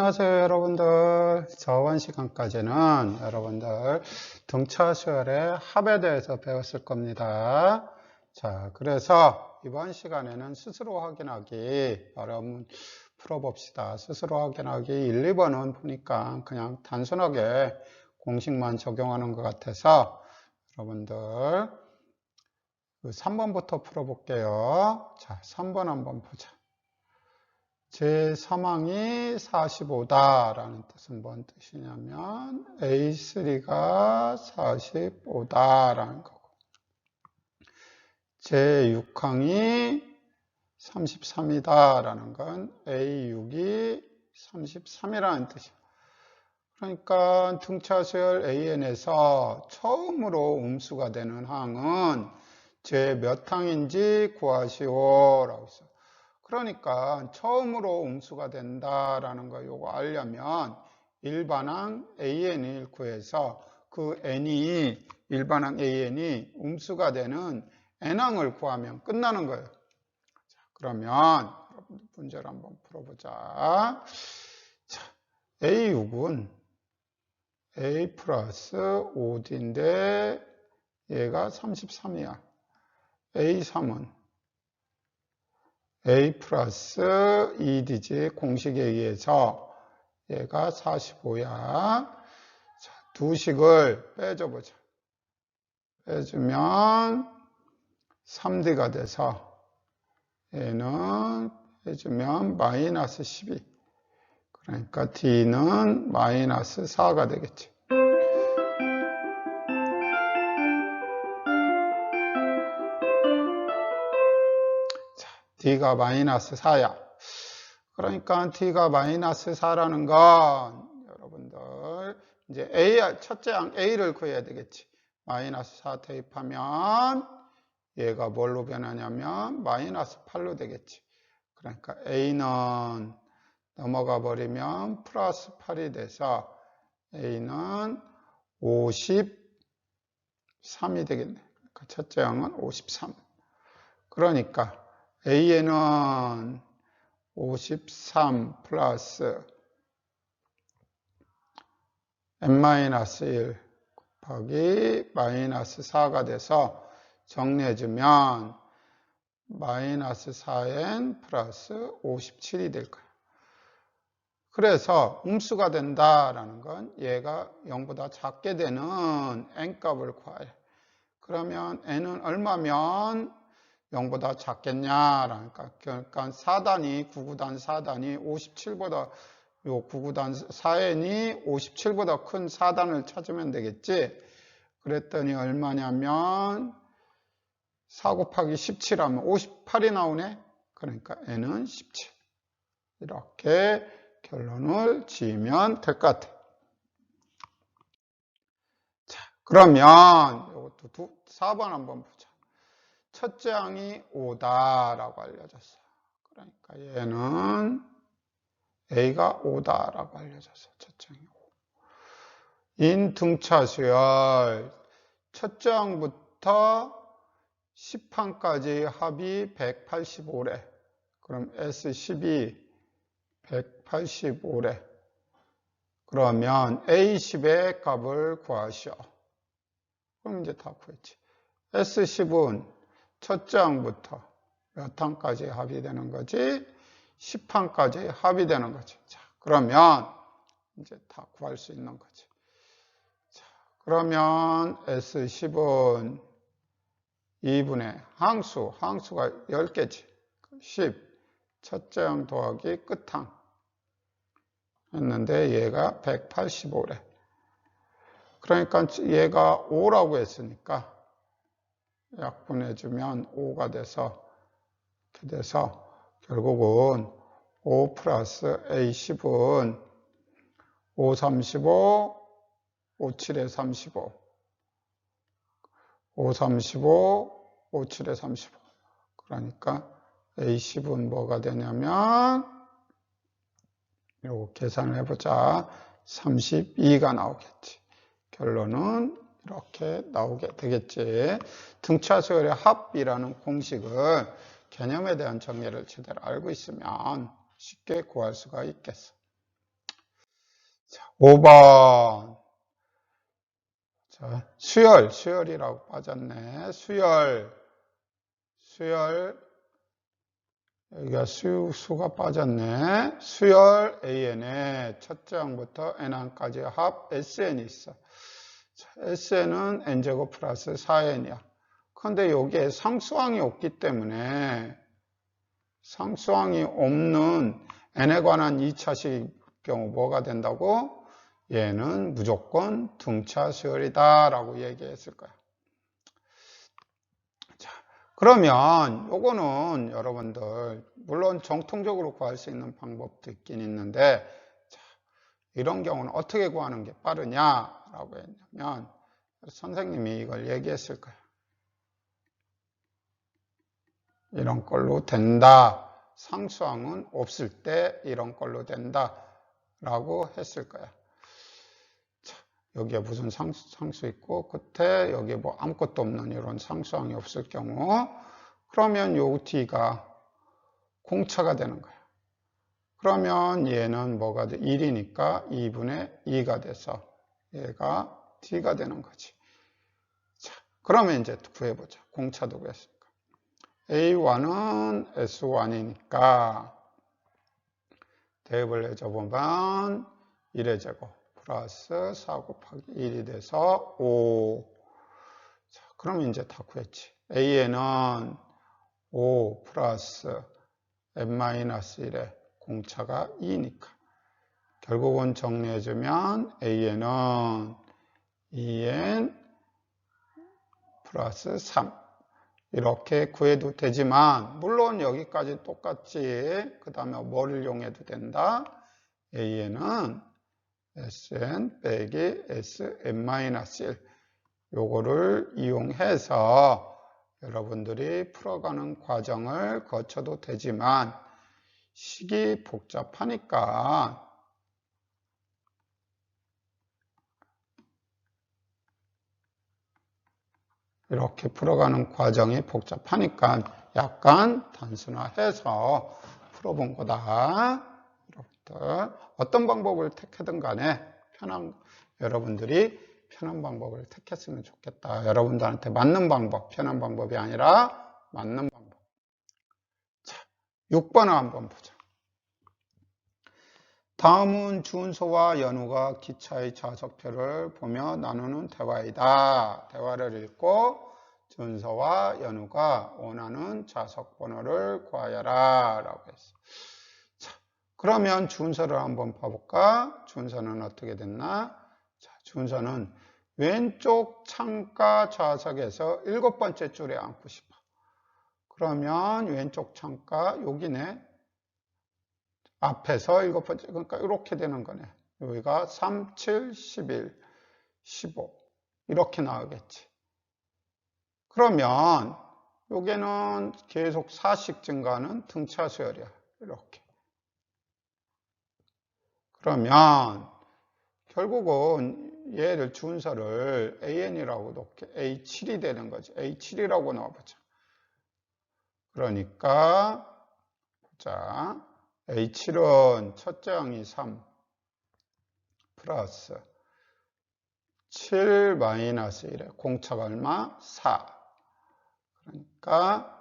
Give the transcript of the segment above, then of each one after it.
안녕하세요 여러분들. 저번 시간까지는 여러분들 등차 수열의 합에 대해서 배웠을 겁니다. 자, 그래서 이번 시간에는 스스로 확인하기 여러분 풀어봅시다. 스스로 확인하기 1, 2번은 보니까 그냥 단순하게 공식만 적용하는 것 같아서 여러분들 3번부터 풀어볼게요. 자, 3번 한번 보자. 제 사망이 45다라는 뜻은 뭔 뜻이냐면 A3가 45다라는 거고 제 6항이 33이다라는 건 A6이 33이라는 뜻이에요. 그러니까 등차수열 AN에서 처음으로 음수가 되는 항은 제 몇 항인지 구하시오라고 했어요. 그러니까 처음으로 음수가 된다라는 거 요거 알려면 일반항 AN을 구해서 그 N이 일반항 AN이 음수가 되는 N항을 구하면 끝나는 거예요. 자, 그러면 문제를 한번 풀어보자. 자, A6은 A 플러스 5D인데 얘가 33이야. A3은 A 플러스 2D지 공식에 의해서 얘가 45야. 자, 두 식을 빼줘보자. 빼주면 3D가 돼서 얘는 빼주면 마이너스 12. 그러니까 D는 마이너스 4가 되겠지. D가 마이너스 4야. 그러니까 D가 마이너스 4라는 건 여러분들 이제 첫째 항 A를 구해야 되겠지. 마이너스 4 대입하면 얘가 뭘로 변하냐면 마이너스 8로 되겠지. 그러니까 A는 넘어가 버리면 플러스 8이 돼서 A는 53이 되겠네. 그러니까 첫째 항은 53. 그러니까 A에는 53 플러스 n-1 곱하기 마이너스 4가 돼서 정리해주면 마이너스 4n 플러스 57이 될 거예요. 그래서 음수가 된다라는 건 얘가 0보다 작게 되는 n값을 구해요. 그러면 n은 얼마면 0보다 작겠냐? 그러니까 4단위, 9구단 4단위 57보다, 요 9구단 4n이 57보다 큰 4단을 찾으면 되겠지? 그랬더니 얼마냐면 4 곱하기 17하면 58이 나오네? 그러니까 n은 17. 이렇게 결론을 지으면 될 것 같아. 자, 그러면 이것도 4번 한번 보자. 첫째 항이 5다라고 알려졌어. 그러니까 얘는 A가 5다라고 알려졌어. 첫째 항이 5. 인 등차수열 첫째 항부터 10항까지 합이 185래. 그럼 S10이 185래. 그러면 A10의 값을 구하시오. 그럼 이제 다 구했지. S10은 첫째 항부터 몇 항까지 합이 되는 거지? 10항까지 합이 되는 거지. 자, 그러면 이제 다 구할 수 있는 거지. 자, 그러면 S10은 2분의 항수가 10개지. 10, 첫째 항 더하기 끝항 했는데 얘가 185래. 그러니까 얘가 5라고 했으니까 약분해주면 5가 돼서 이렇게 돼서 결국은 5 플러스 A10은 5, 35, 5, 7에 35 5, 35, 5, 7에 35 그러니까 A10은 뭐가 되냐면 요거 계산을 해보자. 32가 나오겠지. 결론은 이렇게 나오게 되겠지. 등차수열의 합이라는 공식을 개념에 대한 정의를 제대로 알고 있으면 쉽게 구할 수가 있겠어. 5번. 자, 수열이라고 빠졌네. 수열. 여기가 수가 빠졌네. 수열 AN에 첫째 항부터 N항까지 합 SN이 있어. 자, SN은 N제곱 플러스 4N이야. 그런데 여기에 상수항이 없기 때문에 상수항이 없는 N에 관한 2차식 경우 뭐가 된다고? 얘는 무조건 등차 수열이다 라고 얘기했을 거야. 자, 그러면 요거는 여러분들 물론 정통적으로 구할 수 있는 방법도 있긴 있는데, 자, 이런 경우는 어떻게 구하는 게 빠르냐라고 했냐면 선생님이 이걸 얘기했을 거야. 이런 걸로 된다. 상수항은 없을 때 이런 걸로 된다 라고 했을 거야. 자, 여기에 무슨 상수 있고 끝에 여기에 뭐 아무것도 없는 이런 상수항이 없을 경우, 그러면 요 t가 공차가 되는 거야. 그러면 얘는 뭐가 돼? 1이니까 2분의 2가 돼서 얘가 t가 되는 거지. 자, 그러면 이제 구해보자. 공차도 구했으니까. A1은 S1이니까 대입을 해줘보면 1의 제곱 플러스 4 곱하기 1이 돼서 5. 자, 그러면 이제 다 구했지. A에는 5 플러스 n-1에 공차가 2니까. 결국은 정리해주면 A에는 2n 플러스 3. 이렇게 구해도 되지만, 물론 여기까지 똑같지. 그 다음에 뭐를 이용해도 된다? A에는 Sn 빼기 Sn-1 요거를 이용해서 여러분들이 풀어가는 과정을 거쳐도 되지만 식이 복잡하니까 이렇게 풀어가는 과정이 복잡하니까 약간 단순화해서 풀어본 거다. 여러분들 어떤 방법을 택하든 간에 여러분들이 편한 방법을 택했으면 좋겠다. 여러분들한테 맞는 방법, 편한 방법이 아니라 맞는 방법. 자, 6번을 한번 보자. 다음은 준서와 연우가 기차의 좌석표를 보며 나누는 대화이다. 대화를 읽고 준서와 연우가 원하는 좌석 번호를 구하여라 라고 했어. 자, 그러면 준서를 한번 봐볼까? 준서는 어떻게 됐나? 자, 준서는 왼쪽 창가 좌석에서 7번째 줄에 앉고 싶어. 그러면 왼쪽 창가 여기네. 앞에서 7번째, 그러니까 이렇게 되는 거네. 여기가 3, 7, 11, 15 이렇게 나오겠지. 그러면 여기는 계속 4씩 증가하는 등차 수열이야. 이렇게. 그러면 결국은 얘를 준서를 AN이라고 놓게 A7이 되는 거지. A7이라고 넣어보자. 그러니까 보자. A7은 첫째 항이 3 플러스 7 마이너스 1에 공차가 얼마? 4. 그러니까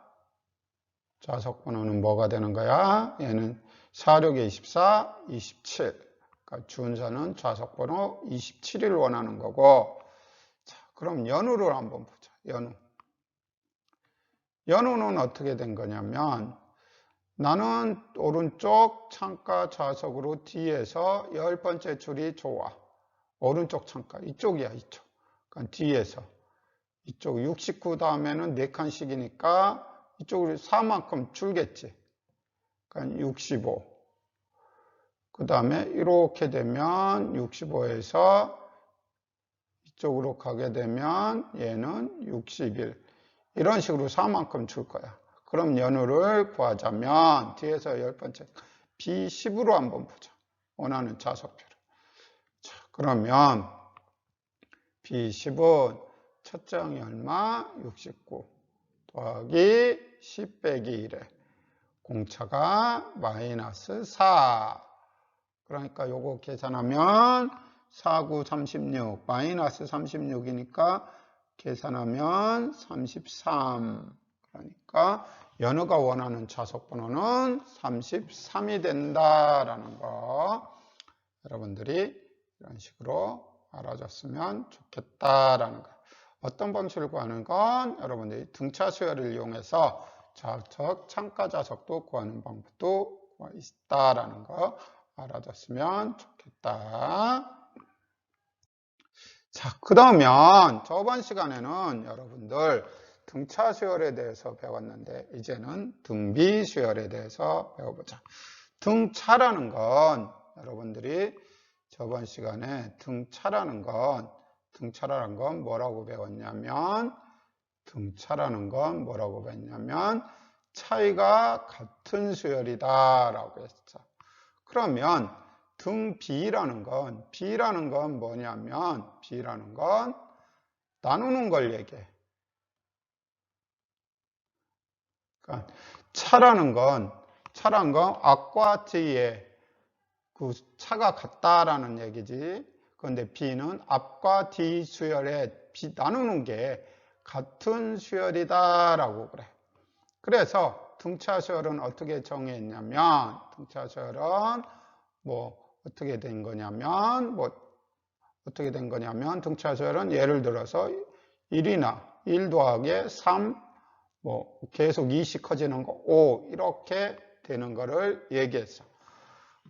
좌석 번호는 뭐가 되는 거야? 얘는 4, 6에 24, 27. 그러니까 준서는 좌석 번호 27을 원하는 거고. 자, 그럼 연우를 한번 보자. 연우는 어떻게 된 거냐면 나는 오른쪽 창가 좌석으로 뒤에서 10번째 줄이 좋아. 오른쪽 창가. 이쪽이야, 이쪽. 그러니까 뒤에서. 이쪽 69 다음에는 4칸씩이니까 이쪽으로 4만큼 줄겠지. 그러니까 65. 그 다음에 이렇게 되면 65에서 이쪽으로 가게 되면 얘는 61. 이런 식으로 4만큼 줄 거야. 그럼 연우를 구하자면 뒤에서 10번째 B10으로 한번 보자. 원하는 좌석표를. 자, 그러면 B10은 첫째 항이 얼마? 69 더하기 10 빼기 1에 공차가 마이너스 4. 그러니까 요거 계산하면 4, 9, 36 마이너스 36이니까 계산하면 33. 그러니까 연우가 원하는 좌석번호는 33이 된다라는 거 여러분들이 이런 식으로 알아줬으면 좋겠다라는 거. 어떤 방식을 구하는 건 여러분들이 등차 수열을 이용해서 좌석, 창가 좌석도 구하는 방법도 있다라는 거 알아줬으면 좋겠다. 자, 그러면 저번 시간에는 여러분들 등차 수열에 대해서 배웠는데 이제는 등비 수열에 대해서 배워보자. 등차라는 건 여러분들이 저번 시간에 등차라는 건 뭐라고 배웠냐면 차이가 같은 수열이다 라고 했죠. 그러면 등비라는 건 뭐냐면 B라는 건 나누는 걸 얘기해. 그러니까 차라는 건 앞과 뒤에 그 차가 같다라는 얘기지. 그런데 B는 앞과 뒤 수열에 나누는 게 같은 수열이다라고 그래. 그래서 등차 수열은 어떻게 정했냐면 어떻게 된 거냐면 등차 수열은 예를 들어서 1이나 1 더하기 3 계속 2씩 커지는 거 5 이렇게 되는 거를 얘기했어.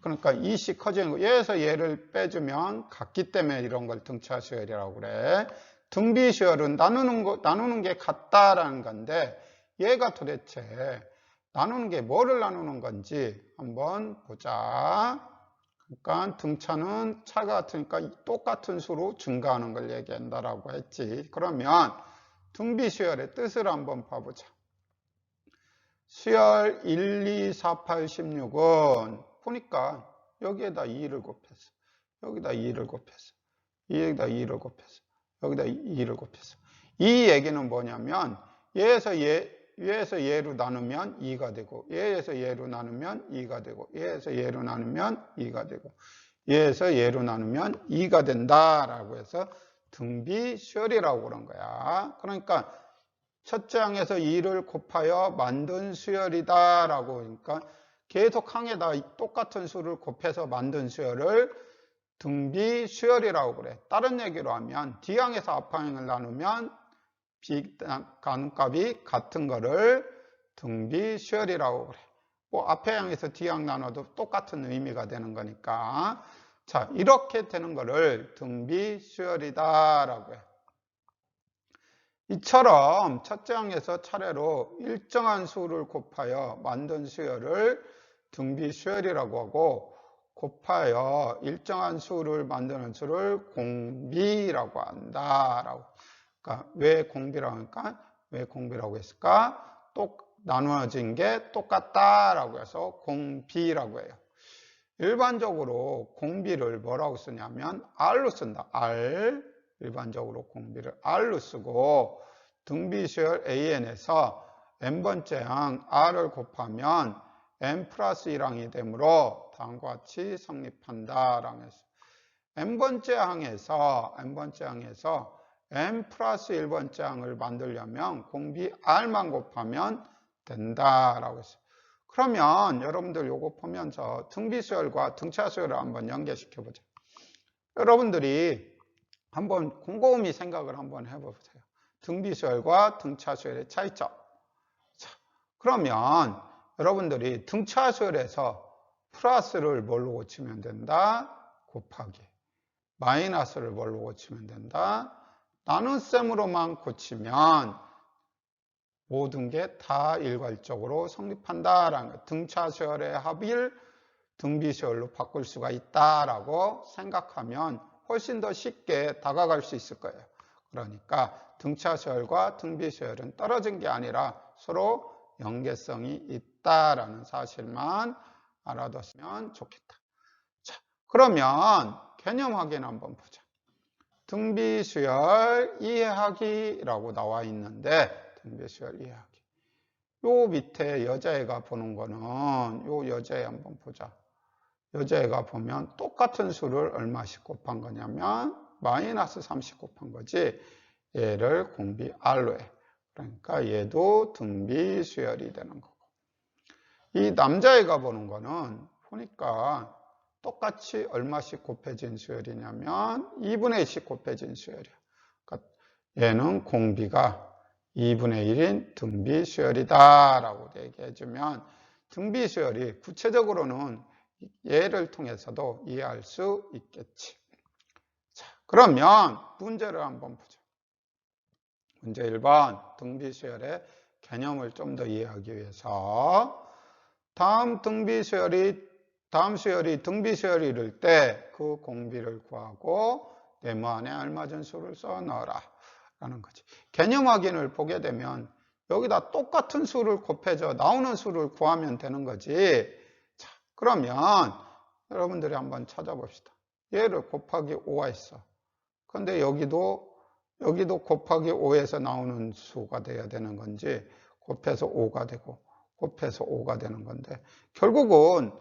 그러니까 2씩 커지는 거 얘에서 얘를 빼주면 같기 때문에 이런 걸 등차 수열이라고 그래. 등비 수열은 나누는 게 같다라는 건데 얘가 도대체 나누는 게 뭐를 나누는 건지 한번 보자. 그러니까 등차는 차가 같으니까 똑같은 수로 증가하는 걸 얘기한다라고 했지. 그러면 등비 수열의 뜻을 한번 봐보자. 수열 1, 2, 4, 8, 16은 보니까 여기에다 2를 곱했어. 여기다 2를 곱했어. 여기다 2를 곱했어. 여기다 2를 곱했어. 이 얘기는 뭐냐면 얘에서 얘로 나누면 2가 되고 얘에서 얘로 나누면 2가 되고 얘에서 얘로 나누면 2가 되고 얘에서 얘로 나누면 2가 된다라고 해서 등비 수열이라고 그런 거야. 그러니까 첫째 항에서 2를 곱하여 만든 수열이다라고 그러니까 계속 항에다 똑같은 수를 곱해서 만든 수열을 등비 수열이라고 그래. 다른 얘기로 하면 D항에서 앞항을 나누면 B값이 같은 거를 등비 수열이라고 그래. 앞에 항에서 D항 나눠도 똑같은 의미가 되는 거니까. 자, 이렇게 되는 거를 등비 수열이다라고 해. 이처럼 첫째 항에서 차례로 일정한 수를 곱하여 만든 수열을 등비 수열이라고 하고 곱하여 일정한 수를 만드는 수를 공비라고 한다라고. 그러니까 왜 공비라고 했을까? 나누어진 게 똑같다라고 해서 공비라고 해요. 일반적으로 공비를 뭐라고 쓰냐면 R로 쓴다. R. 일반적으로 공비를 R로 쓰고 등비수열 AN에서 n번째 항 R을 곱하면 n 플러스 1항이 되므로 다음과 같이 성립한다라고 했어요. n번째 항에서 n 플러스 1번째 항을 만들려면 공비 R만 곱하면 된다라고 했어요. 그러면 여러분들 요거 보면서 등비수열과 등차수열을 한번 연계시켜 보자. 여러분들이 한번 곰곰이 생각을 한번 해보세요. 등비수열과 등차수열의 차이점. 자, 그러면 여러분들이 등차수열에서 플러스를 뭘로 고치면 된다? 곱하기. 마이너스를 뭘로 고치면 된다? 나눗셈으로만 고치면 모든 게 다 일괄적으로 성립한다라는 거예요. 등차수열의 합을 등비수열로 바꿀 수가 있다라고 생각하면 훨씬 더 쉽게 다가갈 수 있을 거예요. 그러니까 등차수열과 등비수열은 떨어진 게 아니라 서로 연계성이 있다라는 사실만 알아뒀으면 좋겠다. 자, 그러면 개념 확인 한번 보자. 등비수열 이해하기라고 나와 있는데 등비수열 이해하기. 요 밑에 여자애가 보는 거는 요 여자애 한번 보자. 여자애가 보면 똑같은 수를 얼마씩 곱한 거냐면 마이너스 30 곱한 거지. 얘를 공비 R로 해. 그러니까 얘도 등비 수열이 되는 거고. 이 남자애가 보는 거는 보니까 똑같이 얼마씩 곱해진 수열이냐면 2분의 1씩 곱해진 수열이야. 그러니까 얘는 공비가 2분의 1인 등비 수열이다 라고 얘기해주면 등비 수열이 구체적으로는 얘를 통해서도 이해할 수 있겠지. 자, 그러면 문제를 한번 보자. 문제 1번 등비 수열의 개념을 좀 더 이해하기 위해서 다음 수열이 등비 수열이 이룰 때 그 공비를 구하고 네모 안에 알맞은 수를 써 넣어라 라는 거지. 개념 확인을 보게 되면 여기다 똑같은 수를 곱해줘 나오는 수를 구하면 되는 거지. 자, 그러면 여러분들이 한번 찾아봅시다. 얘를 곱하기 5가 있어. 근데 여기도 곱하기 5에서 나오는 수가 돼야 되는 건지 곱해서 5가 되고 곱해서 5가 되는 건데 결국은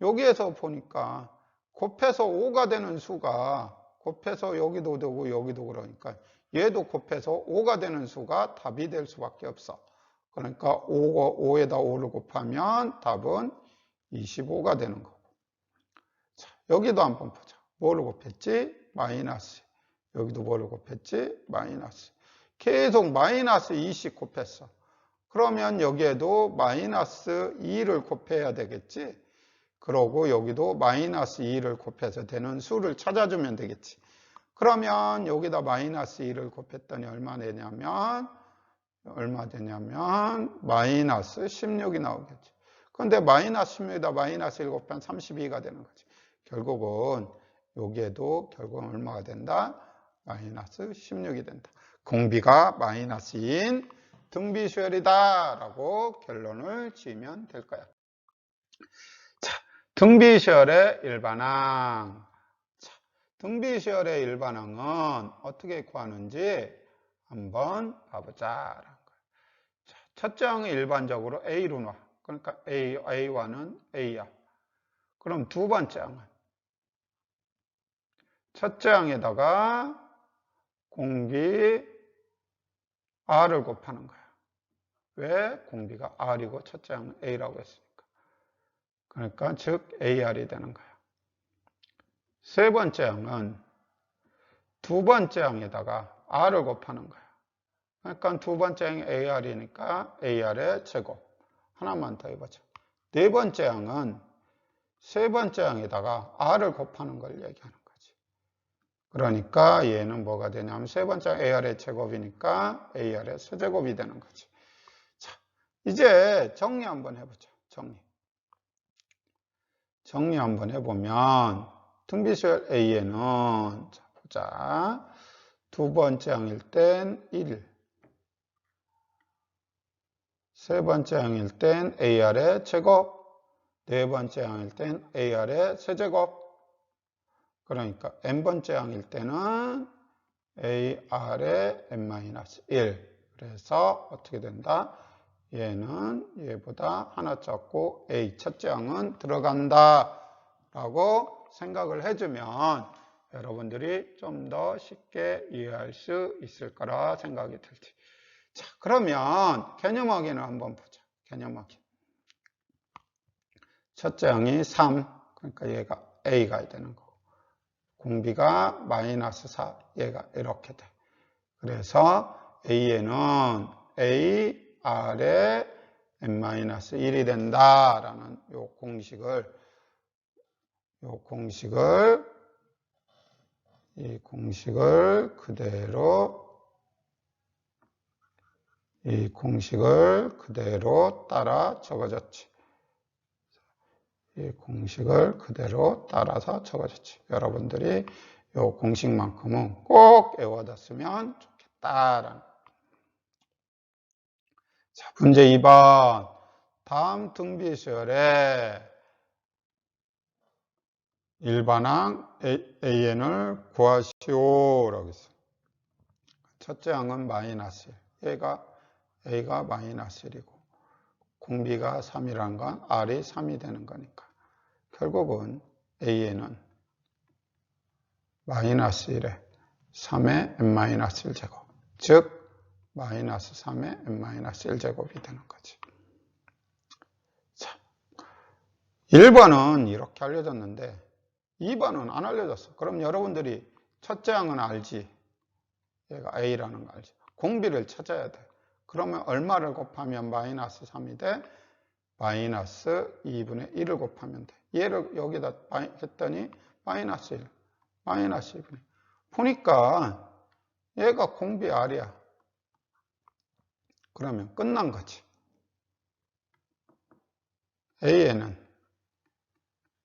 여기에서 보니까 곱해서 5가 되는 수가 곱해서 여기도 되고 여기도 그러니까 얘도 곱해서 5가 되는 수가 답이 될 수밖에 없어. 그러니까 5에다 5를 곱하면 답은 25가 되는 거고. 자, 여기도 한번 보자. 뭐를 곱했지? 마이너스. 여기도 뭐를 곱했지? 마이너스. 계속 마이너스 2씩 곱했어. 그러면 여기에도 마이너스 2를 곱해야 되겠지? 그러고 여기도 마이너스 2를 곱해서 되는 수를 찾아주면 되겠지. 그러면 여기다 마이너스 2를 곱했더니 얼마 되냐면 마이너스 16이 나오겠지. 그런데 마이너스 16에다 마이너스 1 곱하면 32가 되는 거지. 결국은 여기에도 결국은 얼마가 된다? 마이너스 16이 된다. 공비가 마이너스 2인 등비수열이다 라고 결론을 지으면 될 거야. 자, 등비수열의 일반항. 자, 등비수열의 일반항은 어떻게 구하는지 한번 봐보자. 자, 첫째 항은 일반적으로 A로 놔. 그러니까 A1은 A야. 그럼 두 번째 항은 첫째 항에다가 공비 R을 곱하는 거야. 왜? 공비가 R이고 첫째 항은 A라고 했으니까. 그러니까 즉 AR이 되는 거야. 세 번째 항은 두 번째 항에다가 R을 곱하는 거야. 그러니까 두 번째 항이 AR이니까 AR의 제곱. 하나만 더 해보자. 네 번째 항은 세 번째 항에다가 R을 곱하는 걸 얘기하는 거지. 그러니까 얘는 뭐가 되냐면 세 번째 AR의 제곱이니까 AR의 세제곱이 되는 거지. 자, 이제 정리 한번 해보자. 정리 한번 해보면 등비수열 A에는 자, 보자. 두 번째 항일 땐 1, 세 번째 항일 땐 AR의 제곱, 네 번째 항일 땐 AR의 세제곱. 그러니까 n번째 항일 때는 AR의 n-1. 그래서 어떻게 된다? 얘는 얘보다 하나 작고 A 첫째 항은 들어간다 라고 생각을 해주면 여러분들이 좀 더 쉽게 이해할 수 있을 거라 생각이 들지. 자, 그러면 개념 확인을 한번 보자. 개념 확인. 첫째 항이 3. 그러니까 얘가 A가 되는 거고. 공비가 마이너스 4. 얘가 이렇게 돼. 그래서 A에는 AR의 n-1이 된다라는 요 공식을 그대로 따라 적어졌지. 이 공식을 그대로 따라서 적어줬지. 여러분들이 이 공식만큼은 꼭 외워뒀으면 좋겠다라는. 자, 문제 2번. 다음 등비수열의 일반항 AN을 구하시오라고 했어요. 첫째 항은 마이너스 1. A가 마이너스 1이고 공비가 3이란 건 R이 3이 되는 거니까. 결국은 A에는 마이너스 1에 3의 n-1제곱, 즉 마이너스 3의 n-1제곱이 되는 거지. 자, 1번은 이렇게 알려졌는데 2번은 안 알려졌어. 그럼 여러분들이 첫째 항은 알지. 얘가 A라는 거 알지. 공비를 찾아야 돼. 그러면 얼마를 곱하면 마이너스 3이 돼? 마이너스 2분의 1을 곱하면 돼. 얘를 여기다 했더니 마이너스 1, 마이너스 2분의 1. 보니까 얘가 공비 R이야. 그러면 끝난 거지. A에는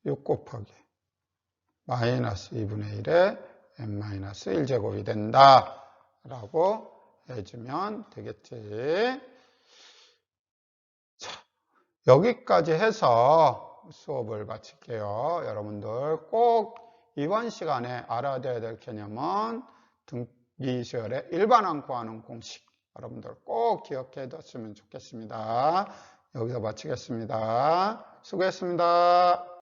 6 곱하기 마이너스 2분의 1에 n-1제곱이 된다 라고 해주면 되겠지. 자, 여기까지 해서 수업을 마칠게요. 여러분들 꼭 이번 시간에 알아둬야 될 개념은 등비시열의 일반항 구하는 공식, 여러분들 꼭 기억해 뒀으면 좋겠습니다. 여기서 마치겠습니다. 수고했습니다.